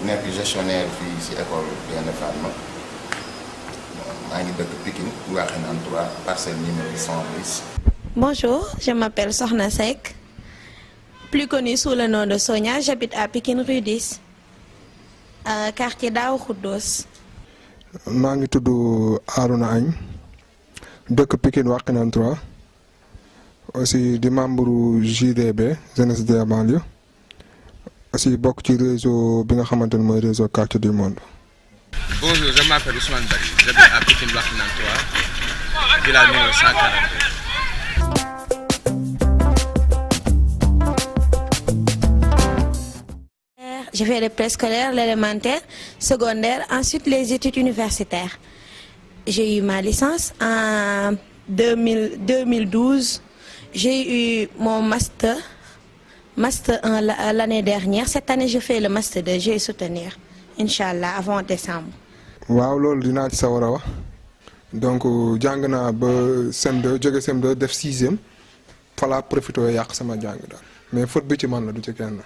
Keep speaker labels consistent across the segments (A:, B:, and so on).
A: nekk gestionnaire fii ci école Gaïndé Fatma maa ngi dëkk Pikine Wakhinane 3 parcelle numéro 110.
B: Bonjour, je m'appelle Sokhna Seck, plus connue sous le nom de Sonia. J'habite à Pikine rue 10, quartier Darou Khoudoss.
C: maa ngi tudd Arouna Agne dëkk Pikine Wakhinane 3 aussi di membre JDB Jeunesse des banlieues aussi bokk ci réseau bi nga xamante ne mooy réseau quartier du monde.
D: Bonjour, je m'appelle Ousmane Bari, j'habite à Pikine Wakhinane 3, villa numéro 142.
B: J'ai fait le préscolaire, l'élémentaire, secondaire, ensuite les études universitaires. J'ai eu ma licence en 2012. J'ai eu mon master 1 l'année dernière. Cette année, je fais le master 2. Je vais soutenir, Inch'Allah, avant décembre.
C: waaw loolu dinaa ci sawar a wax donc jàng naa ba CM2 jóge CM2 def 6e fa laa profité yàq sama jàng daal mais faute bi ci man la du ci kenn.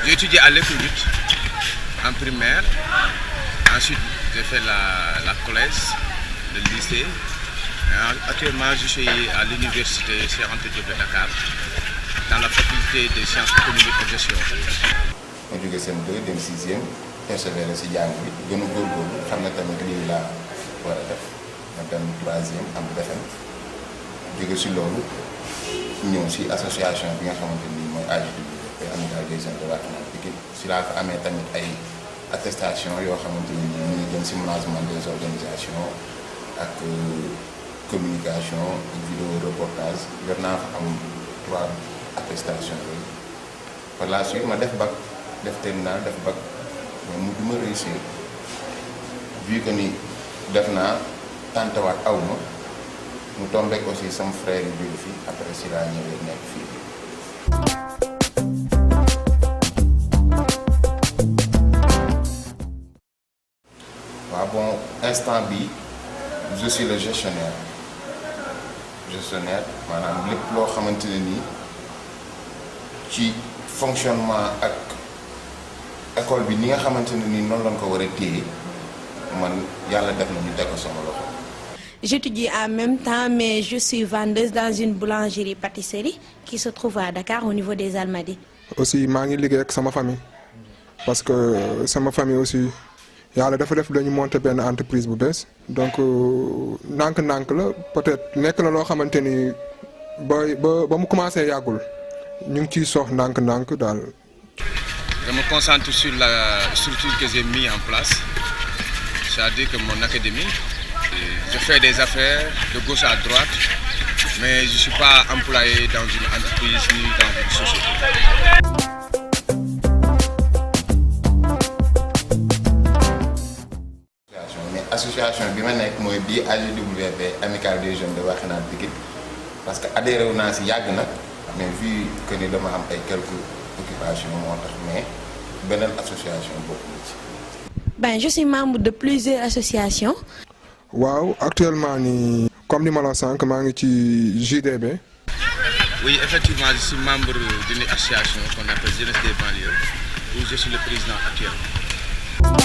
D: J'ai étudié à l'école 8 en primaire. Ensuite, j'ai fait la collège, le lycée. Actuellement, je suis à l'université Cheikh Anta Diop de Dakar, dans la faculté des sciences économiques et gestion.
A: ma jóge CM2 dem 6e persévérer ci jàng bi gën a góorgóorlu xam ne tamit lii laa war a def ma dem 3e am BFEM jóge ci loolu ñëw ci association bi nga xamante ni mooy AJWP Amicale des jeunes de Wakhinane Pikine ci laa fa amee tamit ay attestation yoo xamante ni ñu ngi jëm ci management des organisations ak communication ak vidéo reportage yor naa fa am 3 attestations yooyu par la suite ma def bac def terminal def bac mais mu du ma réussir vu que ni def naa tantawaat aw ma mu tombeek aussi sama frère yi jóge fii après si laa ñëwee nekk fii. waaw bon instant bi je suis le gestionnaire maanaam lépp loo xamante ne nii ci fonctionnement ak école bi ni nga xamante ne nii noonu lañ ko war a téye man yàlla def na ñu teg ko sama loxo.
B: J'étudie en même temps, mais je suis vendeuse dans une boulangerie-pâtisserie qui se trouve à Dakar au niveau des Almadies.
C: aussi maa ngi liggéey ak sama famille parce que sama famille aussi yàlla dafa def dañu monter benn entreprise bu bees donc ndànk-ndànk la peut-être nekk na loo xamante ni ba mu commencé yàggul ñu ngi ciy sox ndànk-ndànk daal.
D: Je me concentre sur la structure que j'ai mis en place, c'est-à-dire que mon académie, je fais des affaires de gauche à droite, mais je ne suis pas employé dans une entreprise ni dans une société.
A: mais association bi ma nekk mooy bii AJWP Amicale des jeunes de Wakhinane Pikine parce que adhéré wu naa si yàgg na mais vu que ni dama am ay quelques occupations moo tax mais beneen association bokk na ci.
B: Ben, je suis membre de plusieurs associations.
C: waaw actuellement nii comme ni ma la sànq maa ngi ci JDB.
D: Oui, effectivement, je suis membre d'une association qu'on appelle Jeunesse des banlieues, où je suis le président actuel.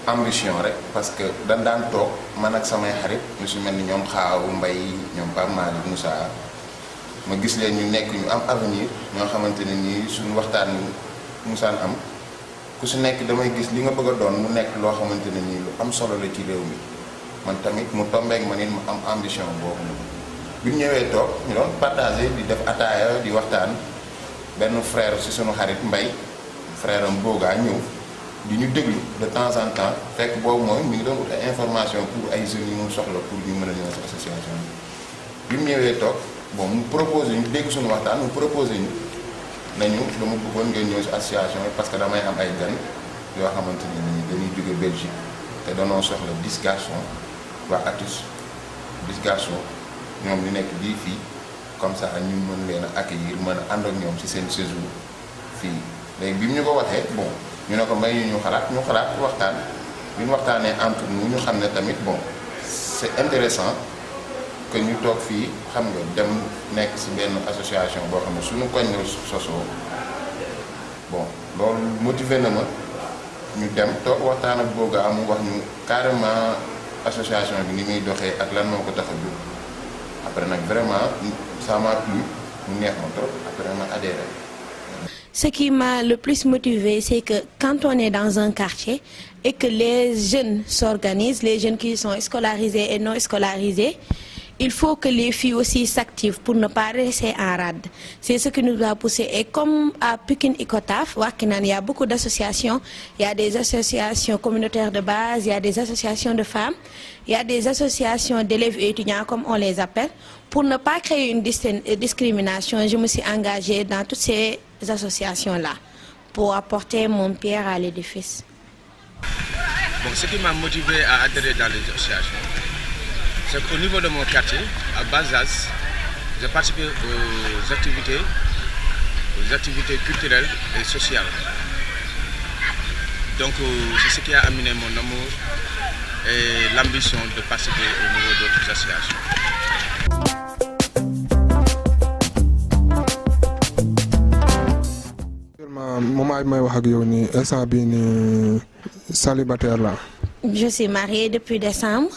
A: ambition rek parce que dañ daan toog man ak samay xarit ñu si mel ni ñoom Xaawu Mbay ñoom Pape Malick Moussa ma gis leen ñu nekk ñu am avenir ñoo xamante ne nii suñu waxtaan musaan am ku si nekk damay gis li nga bëgg a doon mu nekk loo xamante ne nii lu am solo la ci réew mi man tamit mu tombeek ma nit mu am ambition boobu la bi ñu ñëwee toog ñu doon partagé di def ataaya di waxtaan benn frère si suñu xarit Mbay frère am boogaa ñëw di ñu déglu de temps en temps fekk boobu mooy mi ngi doon ut ay information pour ay jeunes yi mu soxla pour ñu mën a ñëw si association bi mu ñëwee toog bon mu proposé ñu dégg suñu waxtaan mu proposé ñu nañu dama bëggoon ngeen ñëw si association bi parce que damay am ay gan yoo xamante ne ni dañuy jóge Belgique te danoo soxla 10 garçons waa Atus 10 garçons ñoom ñu nekk bii fii comme ça ñu mën leen a accueillir mën a ànd ak ñoom si seen séjour fii léegi bi mu ñu ko waxee bon ñu ne ko may ñu xalaat waxtaan bi ñu waxtaanee entre nous ñu xam ne tamit bon c'est intéressant que ñu toog fii xam nga dem nekk ci benn association boo xam ne suñu koñ la sosoo bon loolu motivé na ma ñu dem toog waxtaan ak Boga am wax ñu carrément association bi ni muy doxee ak lan moo ko tax a jóg après nag vraiment ça m'a plu mu neex ma trop après ma adhéré.
B: Ce qui m'a le plus motivé, c'est que quand on est dans un quartier et que les jeunes s'organisent, les jeunes qui sont scolarisés et non scolarisés, il faut que les filles aussi s'activent pour ne pas rester en rade. C'est ce qui nous a poussé. Et comme à Pikine Icotaf, il y a beaucoup d'associations. Il y a des associations communautaires de base, il y a des associations de femmes, il y a des associations d'élèves et étudiants, comme on les appelle. Pour ne pas créer une discrimination, je me suis engagée dans toutes ces associations-là pour apporter mon pierre à l'édifice.
D: Bon, ce qui m'a motivé à adhérer dans les associations, c'est qu'au niveau de mon quartier, à Bazas, j'ai participé aux activités culturelles et sociales. Donc c'est ce qui a amené mon amour et l'ambition de participer au niveau d'autres associations.
C: Moment bi may wax ak yow nii instant bii nii célibataire là.
B: Je suis mariée depuis décembre.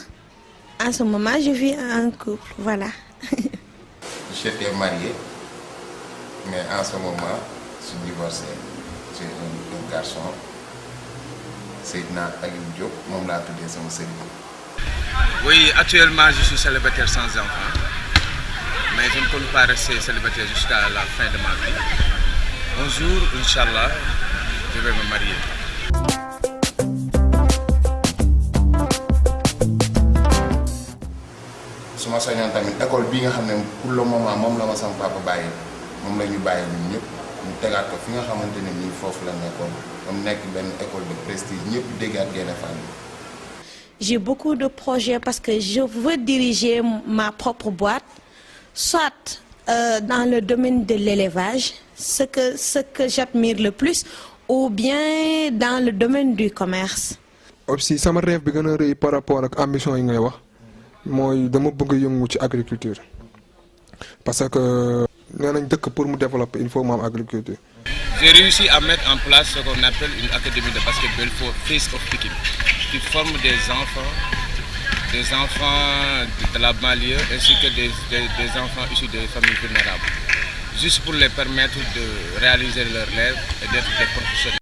B: En ce moment, je vis en couple, voilà.
A: J'étais marié, mais en ce moment, je suis divorcé. J'ai un garçon, Seydina Agim Diop, moom laa tuddee sama sëriñ.
D: Oui, actuellement, je suis célibataire sans enfant, mais je ne peux pas rester célibataire jusqu'à la fin de ma vie. Un jour, Inch'Allah, je vais me marier.
A: su ma sañoon tamit école bii nga xam ne pour le moment moom la ma sama papa bàyyi moom la ñu bàyyi ñun ñëpp ñu tegaat ko fi nga xamante ne nii foofu la nekkoon comme nekk benn école de prestige ñëpp déggaat Gaïndé Fatma.
B: J'ai beaucoup de projets parce que je veux diriger ma propre boîte, soit dans le domaine de l'élevage, ce que j'admire le plus, ou bien dans le domaine du commerce.
C: Aussi sama rêve bi gën a rëy par rapport ak ambition yi ngay wax mooy dama bëgg yëngu ci agriculture parce que nee nañ dëkk pour mu développer il faut mu am agriculture.
D: J'ai réussi à mettre en place ce qu'on appelle une académie de basketball for Face of Pikine qui forme des enfants de la banlieue ainsi que des enfants issus des familles vulnérables, juste pour les permettre de réaliser leurs rêves et d'être des professionnels.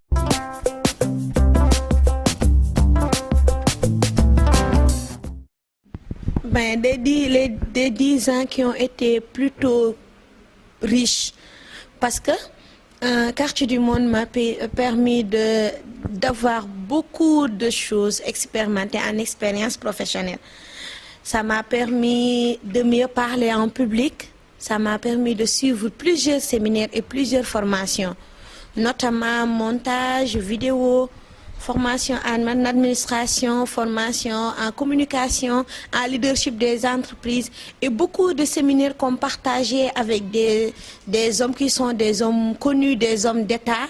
B: Ben, des 10 ans qui ont été plutôt riches parce que Quartier du Monde m'a permis d'avoir beaucoup de choses expérimentées en expérience professionnelle. Ça m'a permis de mieux parler en public, ça m'a permis de suivre plusieurs séminaires et plusieurs formations, notamment montage, vidéo, formation en administration, formation en communication, en leadership des entreprises et beaucoup de séminaires qu'on partageait avec des hommes qui sont des hommes connus, des hommes d'État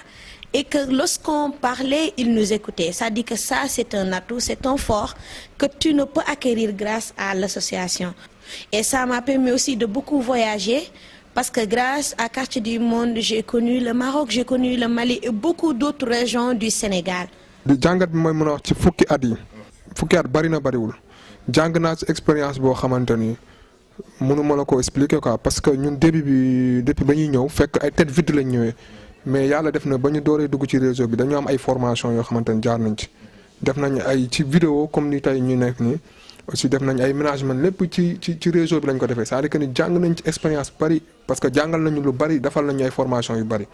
B: et que lorsqu'on parlait, ils nous écoutaient. Ça dit que ça, c'est un atout, c'est un fort que tu ne peux acquérir grâce à l'association. Et ça m'a permis aussi de beaucoup voyager parce que grâce à Quartier du Monde, j'ai connu le Maroc, j'ai connu le Mali et beaucoup d'autres régions du Sénégal.
C: di jàngat bi mooy mën a wax ci fukki at bari na bariwul jàng naa ci expérience boo xamante ni mënuma la ko expliquer quoi parce que ñun depuis ba ñuy ñëw fekk ay tête vide lañ ñëwee mais yàlla def na ba ñu dooree dugg ci réseau bi dañu am ay formation yoo xamante ni jaar nañ ci def nañ ay ci vidéo comme ni tey ñu nekk nii aussi def nañ ay management lépp ci réseau bi lañ ko defee c'est-à-dire que ni jàng nañ ci expérience bari parce que jàngal nañu lu bari defal nañu ay formation yu bari.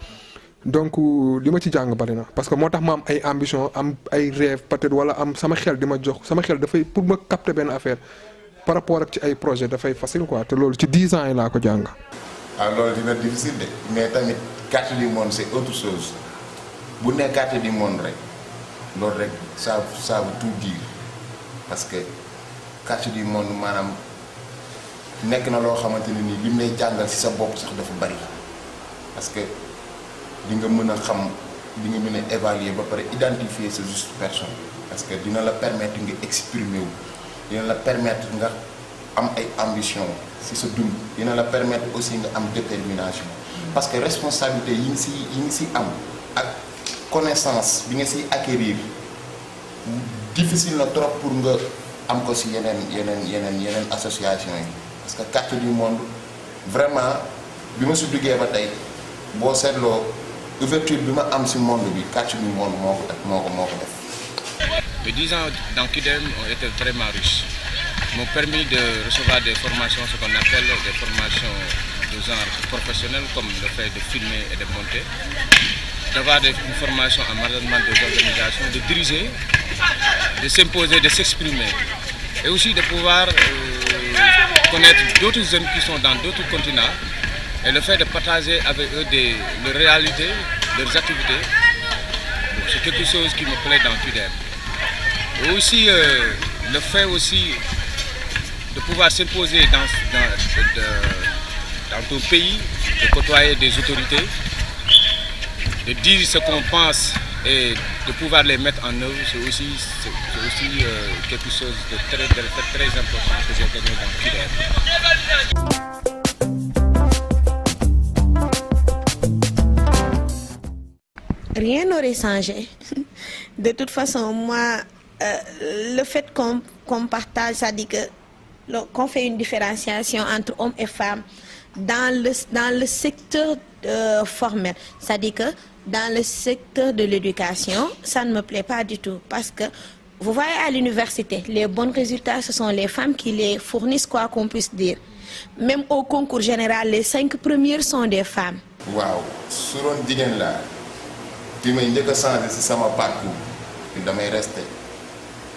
C: Donc li ma ci jàng bari na parce que moo tax ma am ay ambition am ay rêve peut-être wala am sama xel di ma jox sama xel dafay pour ma capter benn affaire par rapport ak ci ay projet dafay facile quoi te loolu ci 10 ans yi laa ko jàng.
A: ah loolu dina difficile de mais tamit Quartier du Monde c'est autre chose bu nekk Quartier du Monde rek loolu rek ça veut tout dire parce que Quartier du Monde maanaam nekk na loo xamante ne nii lim lay jàngal ci sa bopp sax dafa bari parce que. di nga mën a xam di nga mën a évaluer ba pare identifier sa juste personne parce que dina la permettre nga exprimer wu dina la permettre nga am ay ambition ci sa dund dina la permettre aussi nga am détermination parce que responsabilité yi ngi ci am ak connaissance bi nga ci acquérir difficile na trop pour nga am ko ci yeneen association yi parce que quartier du monde vraiment bi ma si duggee ba tey boo seetloo ouverture bi ma am ci monde bi quartier du monde moo ko def.
D: Les 10 ans dans KUDEM ont été vraiment riches. M'ont permis de recevoir des formations, ce qu'on appelle des formations de genre professionnel, comme le fait de filmer et de monter, d'avoir une formation en management des organisations, de diriger, de s'imposer, de s'exprimer, et aussi de pouvoir connaître d'autres jeunes qui sont dans d'autres continents, et le fait de partager avec eux leurs réalités, leurs activités. C'est quelque chose qui me plaît dans KUDEM. Et aussi le fait aussi de pouvoir s'imposer dans ton pays, de côtoyer des autorités, de dire ce qu'on pense et de pouvoir les mettre en œuvre, c'est aussi quelque chose de très important que j'ai gagné dans KUDEM.
B: Rien n'aurait changé. De toute façon, moi, le fait qu'on partage, ça dit qu'on fait une différenciation entre hommes et femmes dans le secteur formel. C'est-à-dire que dans le secteur de l'éducation, ça ne me plaît pas du tout. Parce que, vous voyez, à l'université, les bons résultats, ce sont les femmes qui les fournissent, quoi qu'on puisse dire. Même au concours général, les 5 premières sont des femmes.
A: Waouh, sur un digne là, puis je vais changer si ça m'a parcours, puis je vais rester.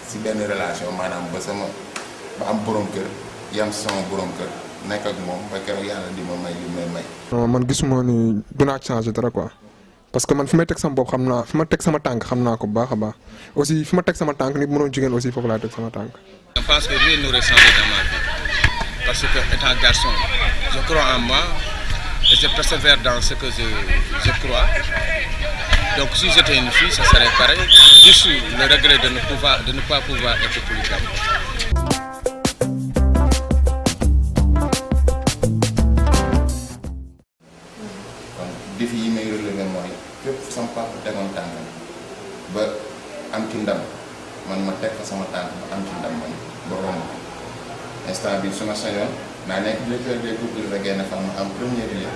A: Si benn relation maanaam ba am borom kër yam sama borom kër nekk ak moom ba keroog yàlla di ma may li may may.
C: non man gisuma ni dinaa changer dara quoi parce que man fi may teg sama bopp xam naa fi ma teg sama tànk xam naa ko bu baax a baax aussi fi ma teg sama tànk nit mënoon jigéen aussi foofu laa teg sama tànk.
D: Je pense que rien n'aurait changé dans ma vie parce que étant garçon je crois en moi et je persévère dans ce que je crois. Donc si j'étais une fille, ça serait pareil. Juste le regret de ne pas pouvoir être polygame.
A: kon défi yi may relever mooy fépp sama papa tegoon tànkam ba am ci ndam man ma teg fa sama tànk ba am ci ndam man ba romb instant bi su ma sañoon naa nekk directeur des groupes de Gaïndé Fatma am premier lieu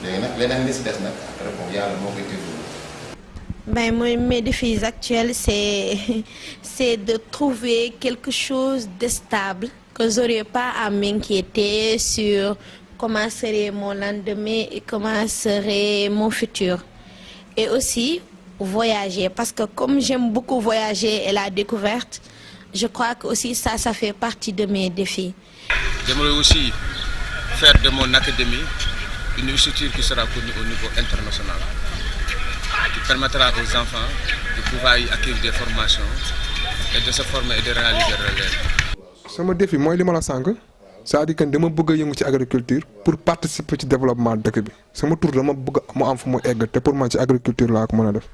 A: léegi nag leneen li si des nag après bon yàlla moo koy évoluer.
B: Ben, mes défis actuels, c'est de trouver quelque chose de stable, que je n'aurais pas à m'inquiéter sur comment serait mon lendemain et comment serait mon futur. Et aussi, voyager, parce que comme j'aime beaucoup voyager et la découverte, je crois que aussi ça fait partie de mes défis.
D: J'aimerais aussi faire de mon académie une structure qui sera connue au niveau international, qui permettra aux enfants de pouvoir y acquérir des formations et de se former et de réaliser leurs rêves.
C: sama défi mooy li ma la sànq c'est-à-dire que dama bëgg a yëngu ci agriculture pour participer ci développement dëkk bi sama tur dama bëgg mu am fu mu egg te pour man ci agriculture laa ko mën a def.